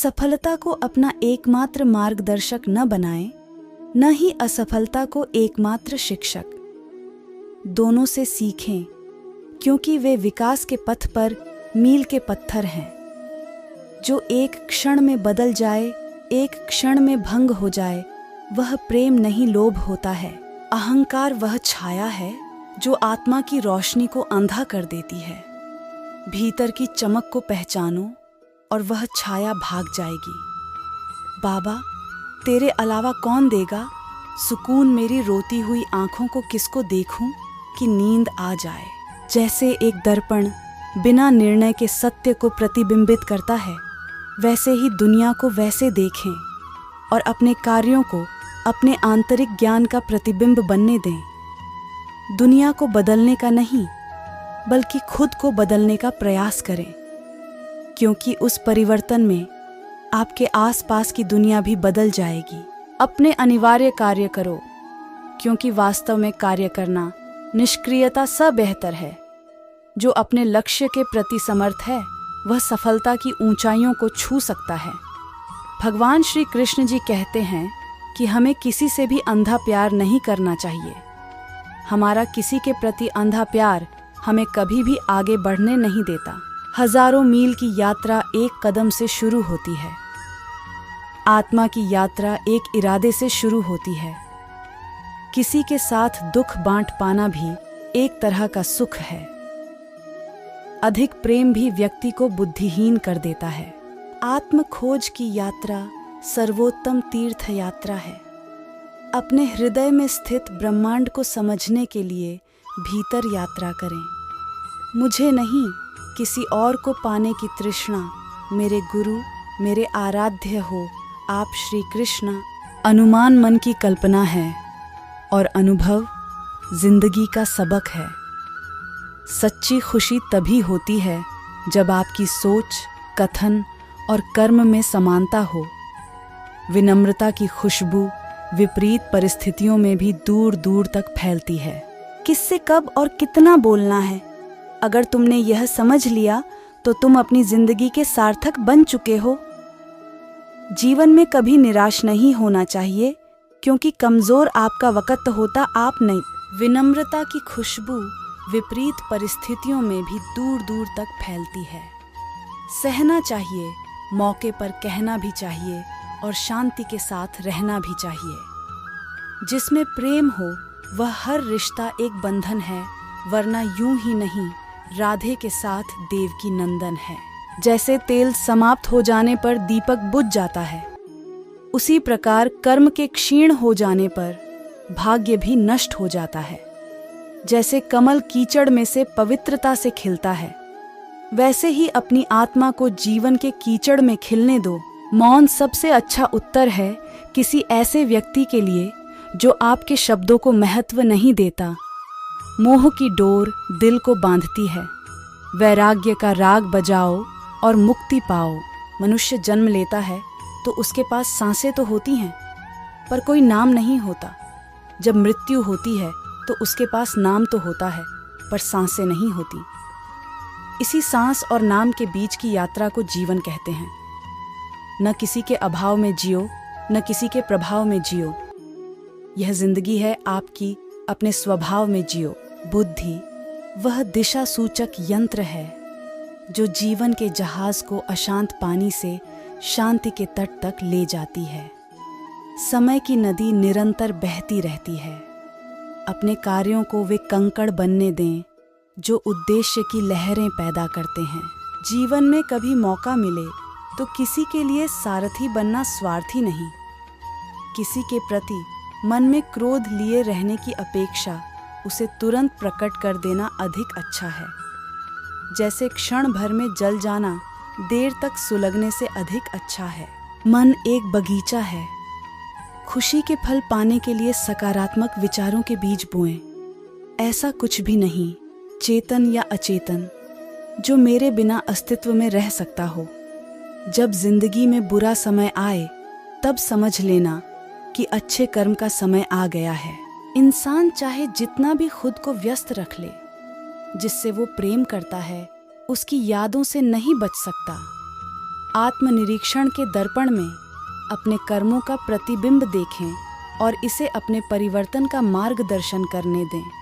सफलता को अपना एकमात्र मार्गदर्शक न बनाएं, न ही असफलता को एकमात्र शिक्षक। दोनों से सीखें, क्योंकि वे विकास के पथ पर मील के पत्थर हैं। जो एक क्षण में बदल जाए, एक क्षण में भंग हो जाए, वह प्रेम नहीं, लोभ होता है। अहंकार वह छाया है जो आत्मा की रोशनी को अंधा कर देती है। भीतर की चमक को पहचानो और वह छाया भाग जाएगी। बाबा, तेरे अलावा कौन देगा सुकून मेरी रोती हुई आंखों को? किसको देखूं कि नींद आ जाए? जैसे एक दर्पण बिना निर्णय के सत्य को प्रतिबिंबित करता है, वैसे ही दुनिया को वैसे देखें और अपने कार्यों को अपने आंतरिक ज्ञान का प्रतिबिंब बनने दें। दुनिया को बदलने का नहीं, बल्कि खुद को बदलने का प्रयास करें, क्योंकि उस परिवर्तन में आपके आसपास की दुनिया भी बदल जाएगी। अपने अनिवार्य कार्य करो, क्योंकि वास्तव में कार्य करना निष्क्रियता से बेहतर है। जो अपने लक्ष्य के प्रति समर्थ है, वह सफलता की ऊंचाइयों को छू सकता है। भगवान श्री कृष्ण जी कहते हैं कि हमें किसी से भी अंधा प्यार नहीं करना चाहिए। हमारा किसी के प्रति अंधा प्यार हमें कभी भी आगे बढ़ने नहीं देता। हजारों मील की यात्रा एक कदम से शुरू होती है। आत्मा की यात्रा एक इरादे से शुरू होती है। किसी के साथ दुख बांट पाना भी एक तरह का सुख है। अधिक प्रेम भी व्यक्ति को बुद्धिहीन कर देता है। आत्म खोज की यात्रा सर्वोत्तम तीर्थ यात्रा है। अपने हृदय में स्थित ब्रह्मांड को समझने के लिए भीतर यात्रा करें। मुझे नहीं, किसी और को पाने की तृष्णा मेरे गुरु, मेरे आराध्य हो आप श्री कृष्ण। अनुमान मन की कल्पना है और अनुभव जिंदगी का सबक है। सच्ची खुशी तभी होती है जब आपकी सोच, कथन और कर्म में समानता हो। विनम्रता की खुशबू विपरीत परिस्थितियों में भी दूर दूर तक फैलती है। किससे कब और कितना बोलना है, अगर तुमने यह समझ लिया तो तुम अपनी जिंदगी के सार्थक बन चुके हो। जीवन में कभी निराश नहीं होना चाहिए, क्योंकि कमजोर आपका वक्त होता, आप नहीं। विनम्रता की खुशबू विपरीत परिस्थितियों में भी दूर दूर तक फैलती है। सहना चाहिए, मौके पर कहना भी चाहिए और शांति के साथ रहना भी चाहिए। जिसमें प्रेम हो वह हर रिश्ता एक बंधन है, वरना यूं ही नहीं, राधे के साथ देवकी नंदन है। जैसे तेल समाप्त हो जाने पर दीपक बुझ जाता है, उसी प्रकार कर्म के क्षीण हो जाने पर भाग्य भी नष्ट हो जाता है। जैसे कमल कीचड़ में से पवित्रता से खिलता है, वैसे ही अपनी आत्मा को जीवन के कीचड़ में खिलने दो। मौन सबसे अच्छा उत्तर है किसी ऐसे व्यक्ति के लिए जो आपके शब्दों को महत्व नहीं देता। मोह की डोर दिल को बांधती है। वैराग्य का राग बजाओ और मुक्ति पाओ। मनुष्य जन्म लेता है तो उसके पास सांसें तो होती हैं, पर कोई नाम नहीं होता। जब मृत्यु होती है तो उसके पास नाम तो होता है, पर सांसें नहीं होती। इसी सांस और नाम के बीच की यात्रा को जीवन कहते हैं। न किसी के अभाव में जियो, न किसी के प्रभाव में जियो। यह जिंदगी है आपकी, अपने स्वभाव में जियो। बुद्धि वह दिशा सूचक यंत्र है जो जीवन के जहाज को अशांत पानी से शांति के तट तक ले जाती है। समय की नदी निरंतर बहती रहती है। अपने कार्यों को वे कंकड़ बनने दें जो उद्देश्य की लहरें पैदा करते हैं। जीवन में कभी मौका मिले तो किसी के लिए सारथी बनना स्वार्थी नहीं। किसी के प्रति मन में क्रोध लिए रहने की अपेक्षा उसे तुरंत प्रकट कर देना अधिक अच्छा है। जैसे क्षण भर में जल जाना देर तक सुलगने से अधिक अच्छा है। मन एक बगीचा है। खुशी के फल पाने के लिए सकारात्मक विचारों के बीज बोएं। ऐसा कुछ भी नहीं, चेतन या अचेतन, जो मेरे बिना अस्तित्व में रह सकता हो। जब जिंदगी में बुरा समय आए तब समझ लेना कि अच्छे कर्म का समय आ गया है। इंसान चाहे जितना भी खुद को व्यस्त रख ले, जिससे वो प्रेम करता है उसकी यादों से नहीं बच सकता। आत्मनिरीक्षण के दर्पण में अपने कर्मों का प्रतिबिंब देखें और इसे अपने परिवर्तन का मार्गदर्शन करने दें।